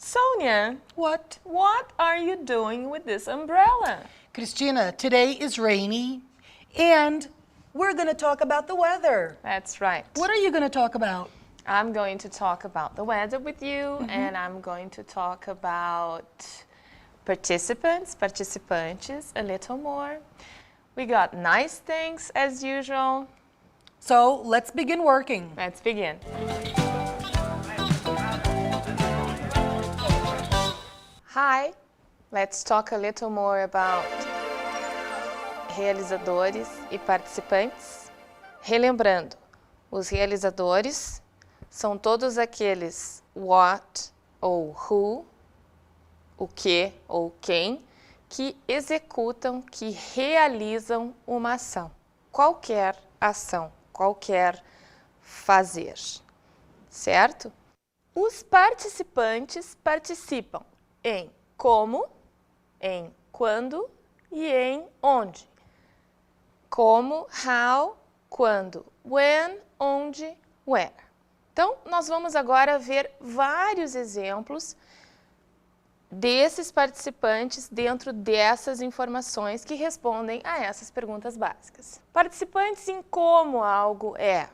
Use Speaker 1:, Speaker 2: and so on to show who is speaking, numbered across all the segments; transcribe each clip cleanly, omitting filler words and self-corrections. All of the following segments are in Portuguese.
Speaker 1: Sonia,
Speaker 2: What?
Speaker 1: what are you doing with this umbrella?
Speaker 2: Christina, today is rainy and we're going to talk about the weather.
Speaker 1: That's right.
Speaker 2: What are you going to talk about?
Speaker 1: I'm going to talk about the weather with you, and I'm going to talk about participantes, a little more. We got nice things as usual.
Speaker 2: So let's begin working.
Speaker 1: Let's begin. Hi, let's talk a little more about realizadores e participantes. Relembrando, os realizadores são todos aqueles what ou who, o que ou quem, que executam, que realizam uma ação. Qualquer ação, qualquer fazer, certo? Os participantes participam em como, em quando e em onde. Como, how, quando, when, onde, where. Então, nós vamos agora ver vários exemplos desses participantes dentro dessas informações que respondem a essas perguntas básicas. Participantes em como algo é.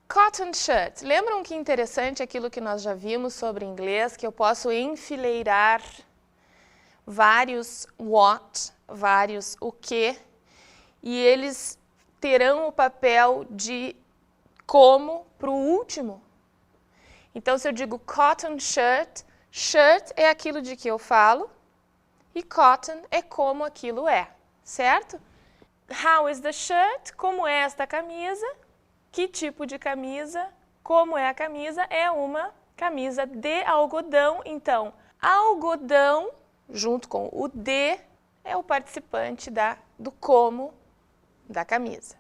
Speaker 1: Cotton shirt. Lembram que interessante aquilo que nós já vimos sobre inglês, que eu posso enfileirar vários what, vários o que, e eles terão o papel de como para o último. Então, se eu digo cotton shirt, shirt é aquilo de que eu falo e cotton é como aquilo é, certo? How is the shirt? Como é esta camisa? Que tipo de camisa? Como é a camisa? É uma camisa de algodão. Então, algodão, junto com o de, é o participante do como da camisa.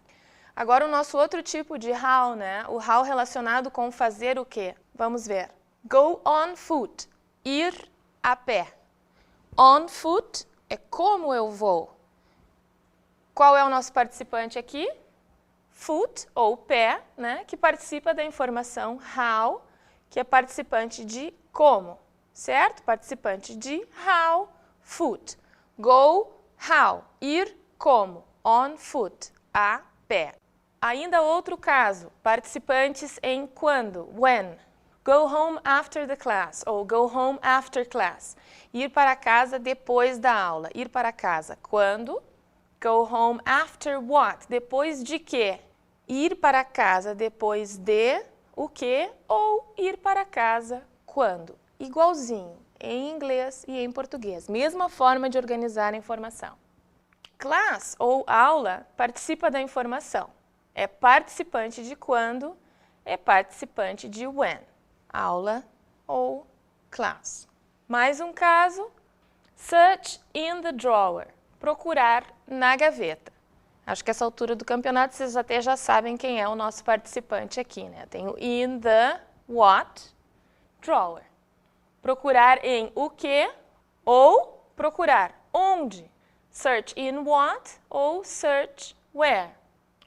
Speaker 1: Agora, o nosso outro tipo de how, né? O how relacionado com fazer o quê? Vamos ver. Go on foot. Ir a pé. On foot é como eu vou. Qual é o nosso participante aqui? Foot, ou pé, né? Que participa da informação how, que é participante de como, certo? Participante de how, foot. Go, how. Ir como. On foot, a pé. Ainda outro caso, participantes em quando, when. Go home after the class, ou go home after class. Ir para casa depois da aula. Ir para casa quando? Go home after what? Depois de quê? Ir para casa depois de o quê? Ou ir para casa quando? Igualzinho em inglês e em português. Mesma forma de organizar a informação. Class, ou aula, participa da informação. É participante de quando, é participante de when. Aula ou class. Mais um caso, search in the drawer. Procurar na gaveta. Acho que essa altura do campeonato vocês até já sabem quem é o nosso participante aqui, né? Tem o in the what? Drawer. Procurar em o que ou procurar onde? Search in what ou search where?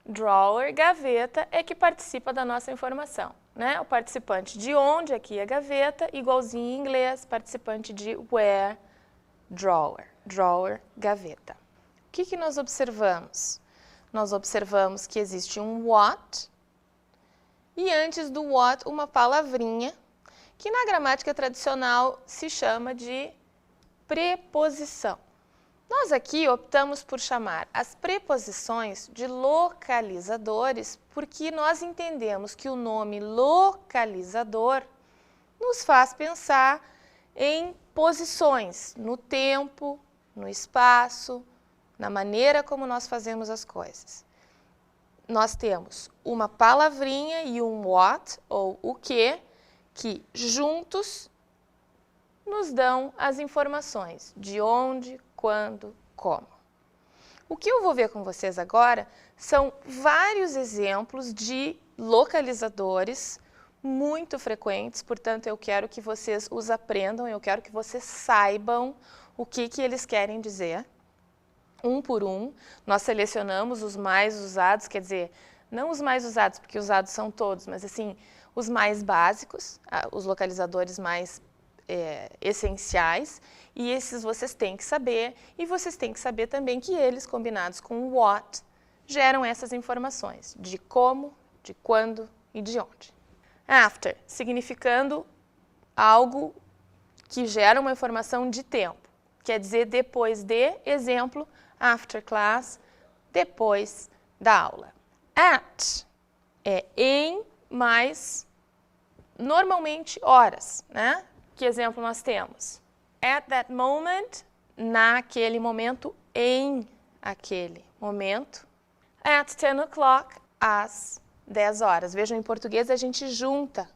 Speaker 1: Drawer, gaveta, é que participa da nossa informação, né? O participante de onde, aqui é gaveta, igualzinho em inglês, participante de where, drawer. Drawer, gaveta. O que nós observamos? Nós observamos que existe um what e antes do what uma palavrinha que na gramática tradicional se chama de preposição. Nós aqui optamos por chamar as preposições de localizadores porque nós entendemos que o nome localizador nos faz pensar em posições no tempo, no espaço, na maneira como nós fazemos as coisas. Nós temos uma palavrinha e um what, ou o que juntos nos dão as informações de onde, quando, como. O que eu vou ver com vocês agora são vários exemplos de localizadores muito frequentes, portanto eu quero que vocês os aprendam, eu quero que vocês saibam o que eles querem dizer. Um por um, nós selecionamos os mais usados, quer dizer, não os mais usados, porque usados são todos, mas assim, os mais básicos, os localizadores mais essenciais, e esses vocês têm que saber, e vocês têm que saber também que eles, combinados com what, geram essas informações de como, de quando e de onde. After, significando algo que gera uma informação de tempo. Quer dizer, depois de, exemplo, after class, depois da aula. At é em mais, normalmente, horas, né? Que exemplo nós temos? At that moment, naquele momento, em aquele momento. At 10 o'clock, às 10 horas. Vejam, em português a gente junta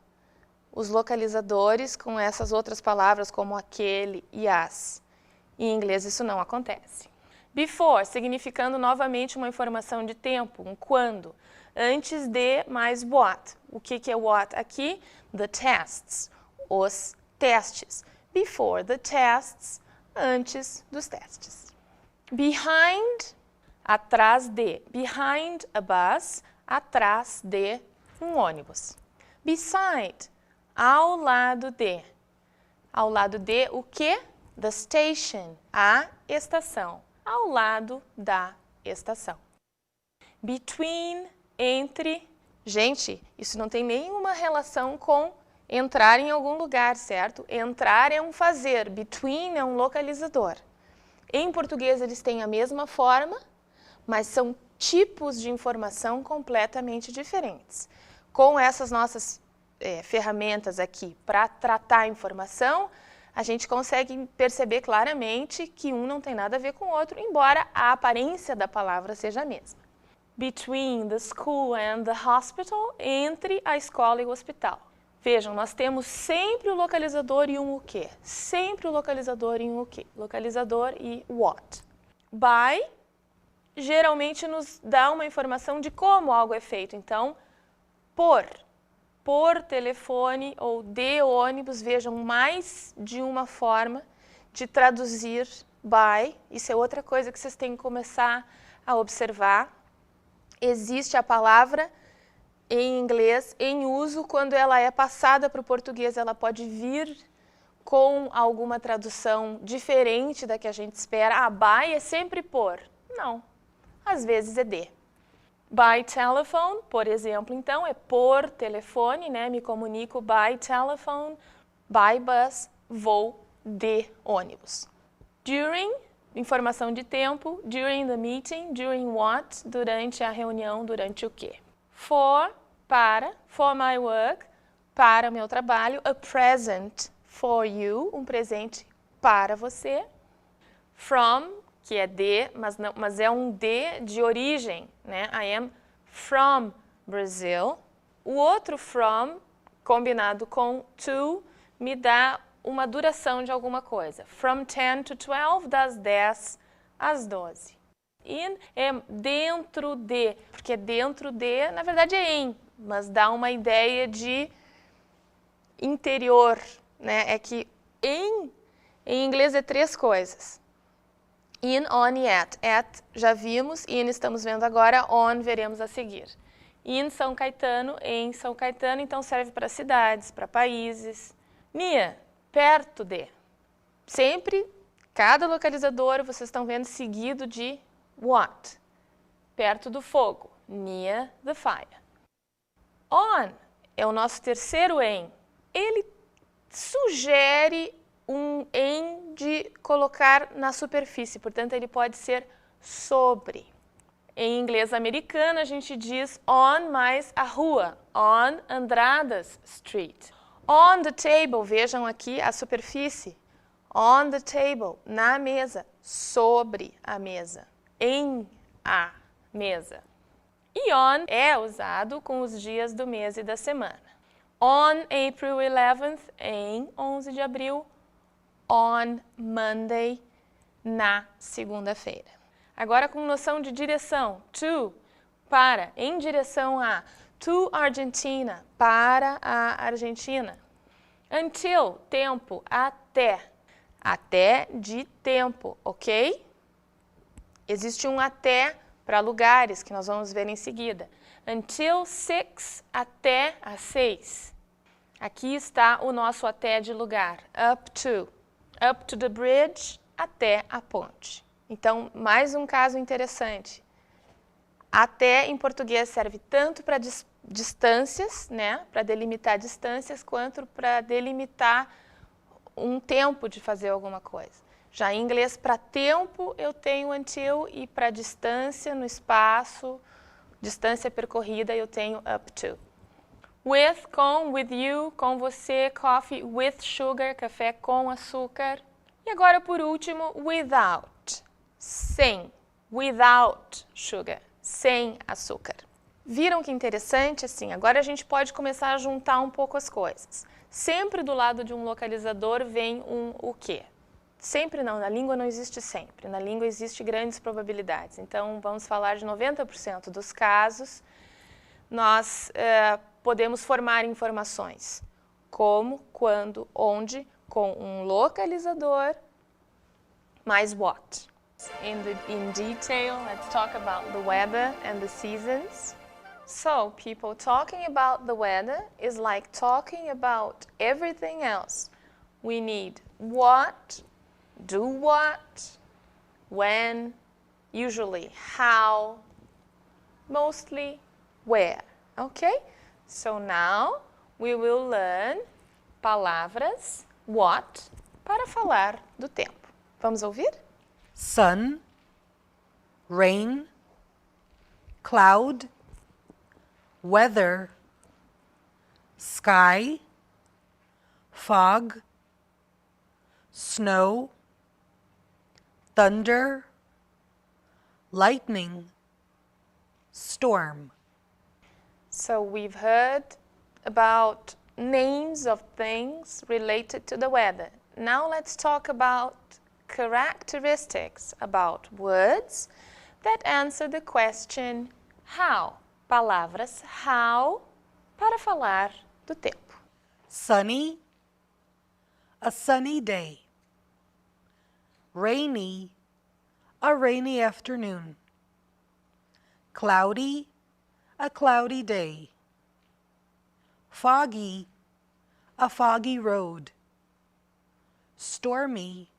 Speaker 1: os localizadores com essas outras palavras como aquele e as. Em inglês isso não acontece. Before, significando novamente uma informação de tempo, um quando. Antes de mais what. O que é what aqui? The tests, os testes. Before the tests, antes dos testes. Behind, atrás de. Behind a bus, atrás de um ônibus. Beside, ao lado de. Ao lado de o quê? The station, a estação. Ao lado da estação. Between, entre. Gente, isso não tem nenhuma relação com entrar em algum lugar, certo? Entrar é um fazer, between é um localizador. Em português eles têm a mesma forma, mas são tipos de informação completamente diferentes. Com essas nossas ferramentas aqui para tratar a informação, a gente consegue perceber claramente que um não tem nada a ver com o outro, embora a aparência da palavra seja a mesma. Between the school and the hospital, entre a escola e o hospital. Vejam, nós temos sempre o localizador e um o quê? Sempre o localizador e um o quê? Localizador e what. By, geralmente nos dá uma informação de como algo é feito. Então, por telefone ou de ônibus, vejam, mais de uma forma de traduzir by. Isso é outra coisa que vocês têm que começar a observar. Existe a palavra em inglês em uso quando ela é passada para o português. Ela pode vir com alguma tradução diferente da que a gente espera. By é sempre por. Não, às vezes é de. By telephone, por exemplo, então, é por telefone, né? Me comunico by telephone. By bus, vou de ônibus. During, informação de tempo. During the meeting. During what? Durante a reunião, durante o quê? For, para. For my work, para o meu trabalho. A present for you, um presente para você. From, que é de, mas é um de origem, né? I am from Brazil. O outro from, combinado com to, me dá uma duração de alguma coisa. From 10 to 12, das 10 às 12. In é dentro de, porque dentro de, na verdade é em, mas dá uma ideia de interior, né? É que em inglês é três coisas. In, on e at. At já vimos, in estamos vendo agora, on veremos a seguir. In São Caetano, em São Caetano, então serve para cidades, para países. Near, perto de. Sempre, cada localizador, vocês estão vendo, seguido de what? Perto do fogo. Near the fire. On é o nosso terceiro em. Ele sugere um em de colocar na superfície, portanto ele pode ser sobre. Em inglês americano a gente diz on mais a rua, on Andradas Street. On the table, vejam aqui a superfície. On the table, na mesa, sobre a mesa, em a mesa. E on é usado com os dias do mês e da semana. On April 11th, em 11 de abril. On Monday, na segunda-feira. Agora com noção de direção. To, para, em direção a. To Argentina, para a Argentina. Until, tempo, até. Até de tempo, ok? Existe um até para lugares que nós vamos ver em seguida. Until 6, até às 6. Aqui está o nosso até de lugar. Up to the bridge, até a ponte. Então, mais um caso interessante. Até em português serve tanto para distâncias, né, para delimitar distâncias, quanto para delimitar um tempo de fazer alguma coisa. Já em inglês, para tempo, eu tenho until, e para distância no espaço, distância percorrida, eu tenho up to. With, com, with you, com você, coffee with sugar, café com açúcar. E agora, por último, without, sem, without sugar, sem açúcar. Viram que interessante? Assim, agora a gente pode começar a juntar um pouco as coisas. Sempre do lado de um localizador vem um o quê? Sempre não, na língua não existe sempre, na língua existe grandes probabilidades. Então, vamos falar de 90% dos casos, nós podemos formar informações como, quando, onde, com um localizador mais what. In detail, let's talk about the weather and the seasons. So, people, talking about the weather is like talking about everything else. We need what, do what, when, usually how, mostly where. Okay? So now we will learn palavras what para falar do tempo. Vamos ouvir?
Speaker 2: Sun, rain, cloud, weather, sky, fog, snow, thunder, lightning, storm.
Speaker 1: So we've heard about names of things related to the weather. Now let's talk about characteristics, about words that answer the question how. Palavras how para falar do tempo.
Speaker 2: Sunny, a sunny day. Rainy, a rainy afternoon. Cloudy, a cloudy day. Foggy, a foggy road. Stormy,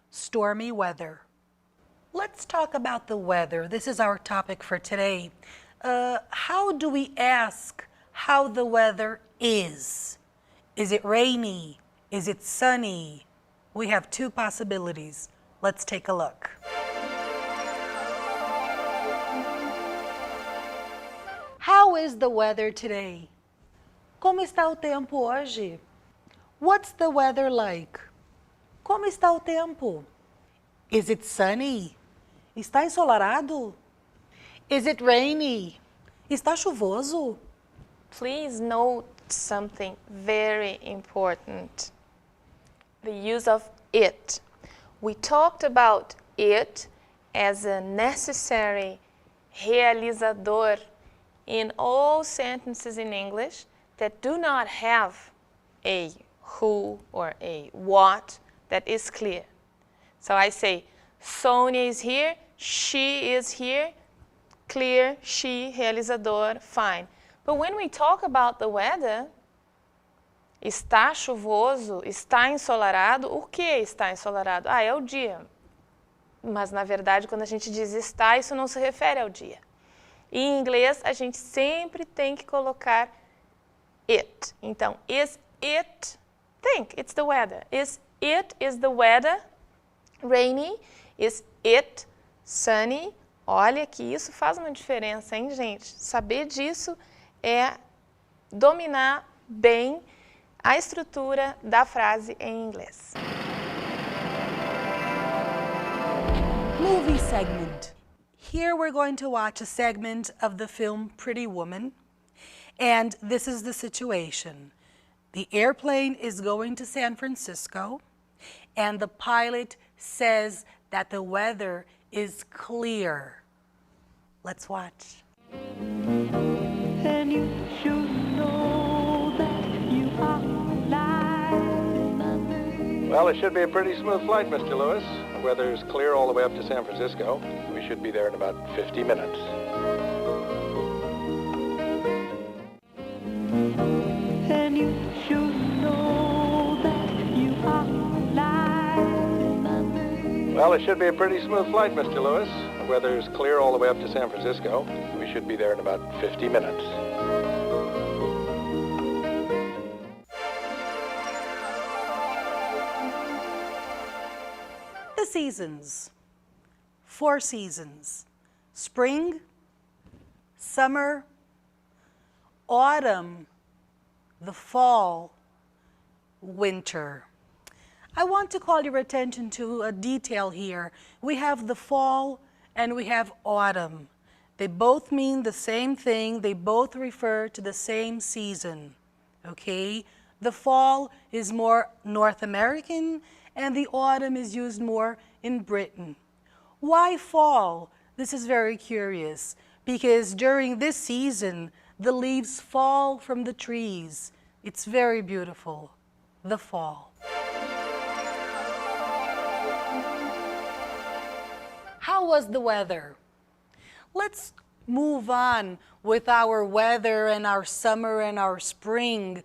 Speaker 2: stormy weather. Let's talk about the weather. This is our topic for today. How do we ask how the weather is? Is it rainy? Is it sunny? We have two possibilities. Let's take a look. How is the weather today? Como está o tempo hoje? What's the weather like? Como está o tempo? Is it sunny? Está ensolarado? Is it rainy? Está chuvoso?
Speaker 1: Please note something very important. The use of it. We talked about it as a necessary realizador in all sentences in English that do not have a who or a what that is clear. So I say, Sonia is here, she is here, clear, she, realizador, fine. But when we talk about the weather, está chuvoso, está ensolarado, o que está ensolarado? Ah, é o dia. Mas, na verdade, quando a gente diz está, isso não se refere ao dia. E em inglês, a gente sempre tem que colocar it. Então, is it, think, it's the weather. Is the weather rainy? Is it sunny? Olha que isso faz uma diferença, hein, gente? Saber disso é dominar bem a estrutura da frase em inglês.
Speaker 2: Movie segment. Here we're going to watch a segment of the film Pretty Woman. And this is the situation. The airplane is going to San Francisco, and the pilot says that the weather is clear. Let's watch.
Speaker 3: And you should know that you are alive.
Speaker 4: Well, it should be a pretty smooth flight, Mr. Lewis. The weather's clear all the way up to San Francisco. We should be there in about 50 minutes.
Speaker 3: And you should
Speaker 4: Well, it should be a pretty smooth flight, Mr. Lewis. The weather's clear all the way up to San Francisco. We should be there in about 50 minutes.
Speaker 2: The seasons. 4 seasons. Spring, summer, autumn, the fall, winter. I want to call your attention to a detail here. We have the fall and we have autumn. They both mean the same thing. They both refer to the same season. Okay? The fall is more North American and the autumn is used more in Britain. Why fall? This is very curious because during this season, the leaves fall from the trees. It's very beautiful. The fall. How was the weather? Let's move on with our weather and our summer and our spring.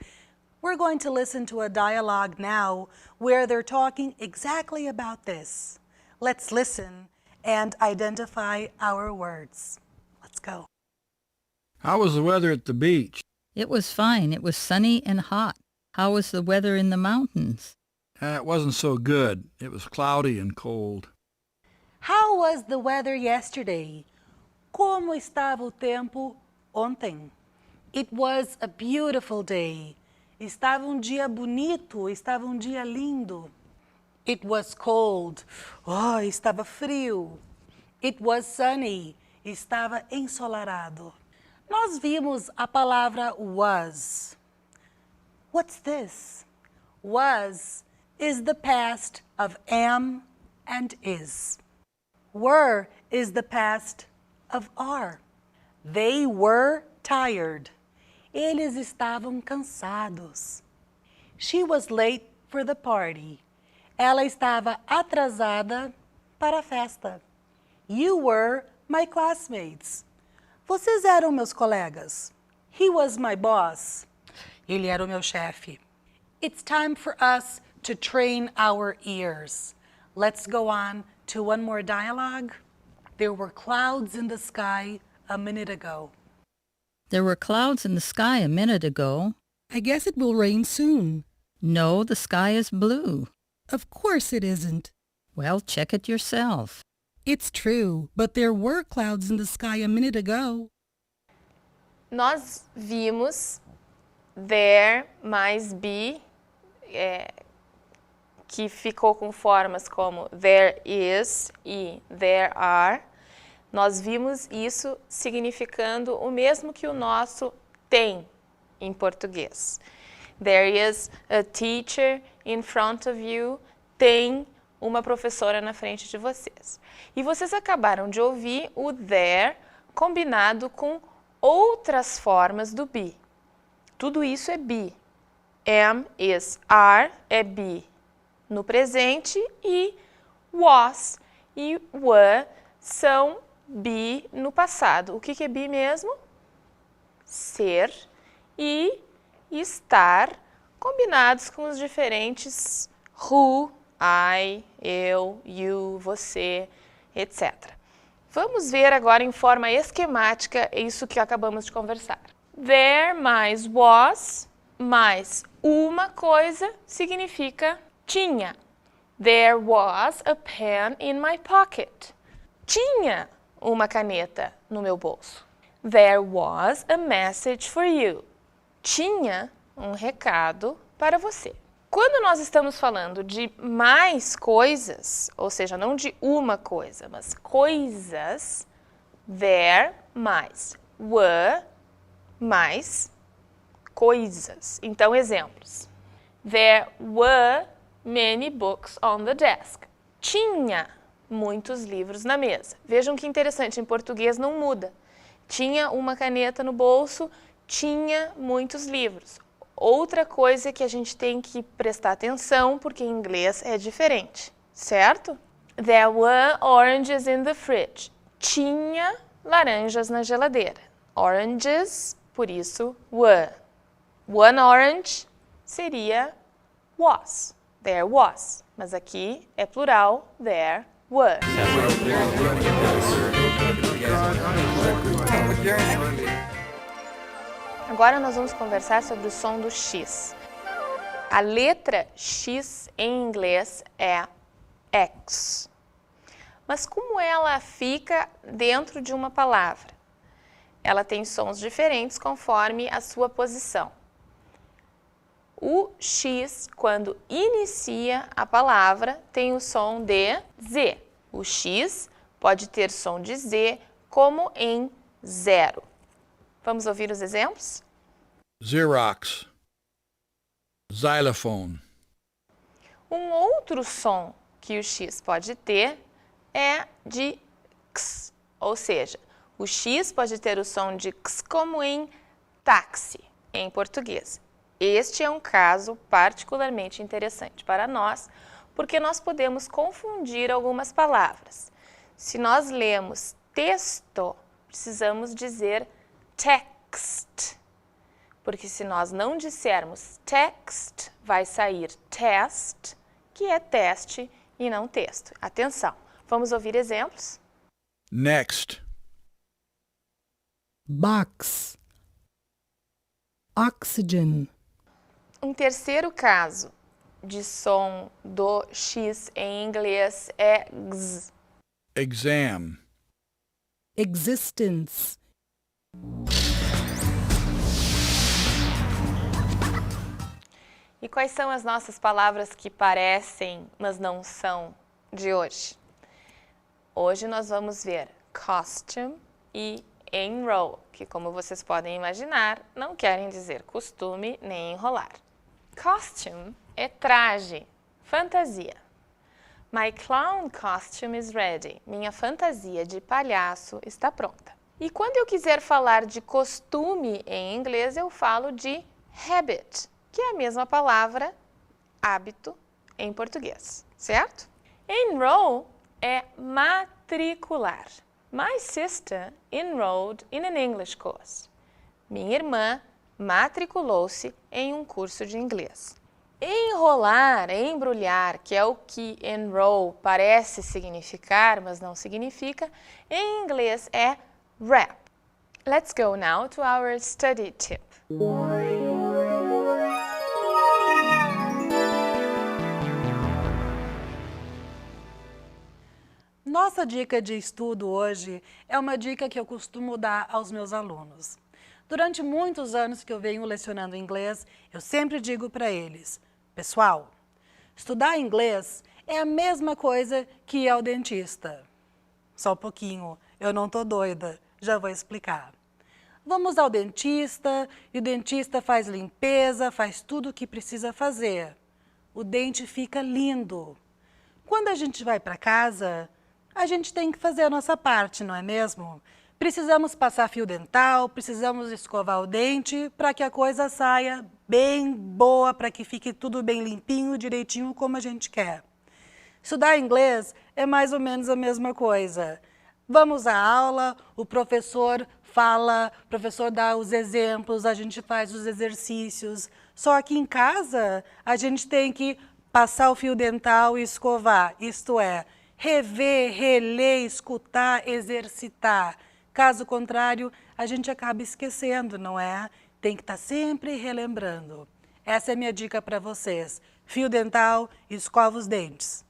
Speaker 2: We're going to listen to a dialogue now where they're talking exactly about this. Let's listen and identify our words. Let's go.
Speaker 5: How was the weather at the beach?
Speaker 6: It was fine. It was sunny and hot. How was the weather in the mountains?
Speaker 5: It wasn't so good. It was cloudy and cold.
Speaker 2: How was the weather yesterday? Como estava o tempo ontem? It was a beautiful day. Estava dia bonito, estava dia lindo. It was cold. Oh, estava frio. It was sunny. Estava ensolarado. Nós vimos a palavra was. What's this? Was is the past of am and is. Were is the past of are. They were tired. Eles estavam cansados. She was late for the party. Ela estava atrasada para a festa. You were my classmates. Vocês eram meus colegas. He was my boss. Ele era o meu chefe. It's time for us to train our ears. Let's go on to one more dialogue. There were clouds in the sky a minute ago.
Speaker 6: There were clouds in the sky a minute ago.
Speaker 7: I guess it will rain soon.
Speaker 6: No, the sky is blue.
Speaker 7: Of course it isn't.
Speaker 6: Well, check it yourself.
Speaker 7: It's true, but there were clouds in the sky a minute ago.
Speaker 1: Nós vimos there mais be, que ficou com formas como there is e there are. Nós vimos isso significando o mesmo que o nosso tem em português. There is a teacher in front of you. Tem uma professora na frente de vocês. E vocês acabaram de ouvir o there combinado com outras formas do be. Tudo isso é be. Am, is, are é be no presente e was e were são be no passado. O que é be mesmo? Ser e estar combinados com os diferentes who, I, eu, you, você, etc. Vamos ver agora em forma esquemática isso que acabamos de conversar. There mais was mais uma coisa significa tinha. There was a pen in my pocket. Tinha uma caneta no meu bolso. There was a message for you. Tinha um recado para você. Quando nós estamos falando de mais coisas, ou seja, não de uma coisa, mas coisas, there mais were mais coisas. Então, exemplos. There were many books on the desk. Tinha muitos livros na mesa. Vejam que interessante, em português não muda. Tinha uma caneta no bolso, tinha muitos livros. Outra coisa que a gente tem que prestar atenção, porque em inglês é diferente, certo? There were oranges in the fridge. Tinha laranjas na geladeira. Oranges, por isso, were. One orange seria was. There was. Mas aqui é plural, there were. Agora nós vamos conversar sobre o som do X. A letra X em inglês é X. Mas como ela fica dentro de uma palavra? Ela tem sons diferentes conforme a sua posição. O X, quando inicia a palavra, tem o som de Z. O X pode ter som de Z, como em zero. Vamos ouvir os exemplos?
Speaker 5: Xerox. Xylophone.
Speaker 1: Um outro som que o X pode ter é de X, ou seja, o X pode ter o som de X como em táxi, em português. Este é um caso particularmente interessante para nós, porque nós podemos confundir algumas palavras. Se nós lemos texto, precisamos dizer text, porque se nós não dissermos text, vai sair test, que é teste e não texto. Atenção, vamos ouvir exemplos?
Speaker 5: Next.
Speaker 7: Box. Oxygen.
Speaker 1: Um terceiro caso de som do X em inglês é X.
Speaker 5: Exam.
Speaker 7: Existence.
Speaker 1: E quais são as nossas palavras que parecem, mas não são, de hoje? Hoje nós vamos ver costume e enroll, que, como vocês podem imaginar, não querem dizer costume nem enrolar. Costume é traje, fantasia. My clown costume is ready. Minha fantasia de palhaço está pronta. E quando eu quiser falar de costume em inglês, eu falo de habit, que é a mesma palavra hábito em português, certo? Enroll é matricular. My sister enrolled in an English course. Minha irmã matriculou-se em um curso de inglês. Enrolar, embrulhar, que é o que enroll parece significar, mas não significa, em inglês é wrap. Let's go now to our study tip.
Speaker 2: Nossa dica de estudo hoje é uma dica que eu costumo dar aos meus alunos. Durante muitos anos que eu venho lecionando inglês, eu sempre digo para eles, pessoal, estudar inglês é a mesma coisa que ir ao dentista. Só um pouquinho, eu não tô doida, já vou explicar. Vamos ao dentista e o dentista faz limpeza, faz tudo o que precisa fazer. O dente fica lindo. Quando a gente vai para casa, a gente tem que fazer a nossa parte, não é mesmo? Precisamos passar fio dental, precisamos escovar o dente para que a coisa saia bem boa, para que fique tudo bem limpinho, direitinho como a gente quer. Estudar inglês é mais ou menos a mesma coisa. Vamos à aula, o professor fala, o professor dá os exemplos, a gente faz os exercícios. Só que em casa, a gente tem que passar o fio dental e escovar, isto é, rever, reler, escutar, exercitar. Caso contrário, a gente acaba esquecendo, não é? Tem que estar sempre relembrando. Essa é a minha dica para vocês. Fio dental e escova os dentes.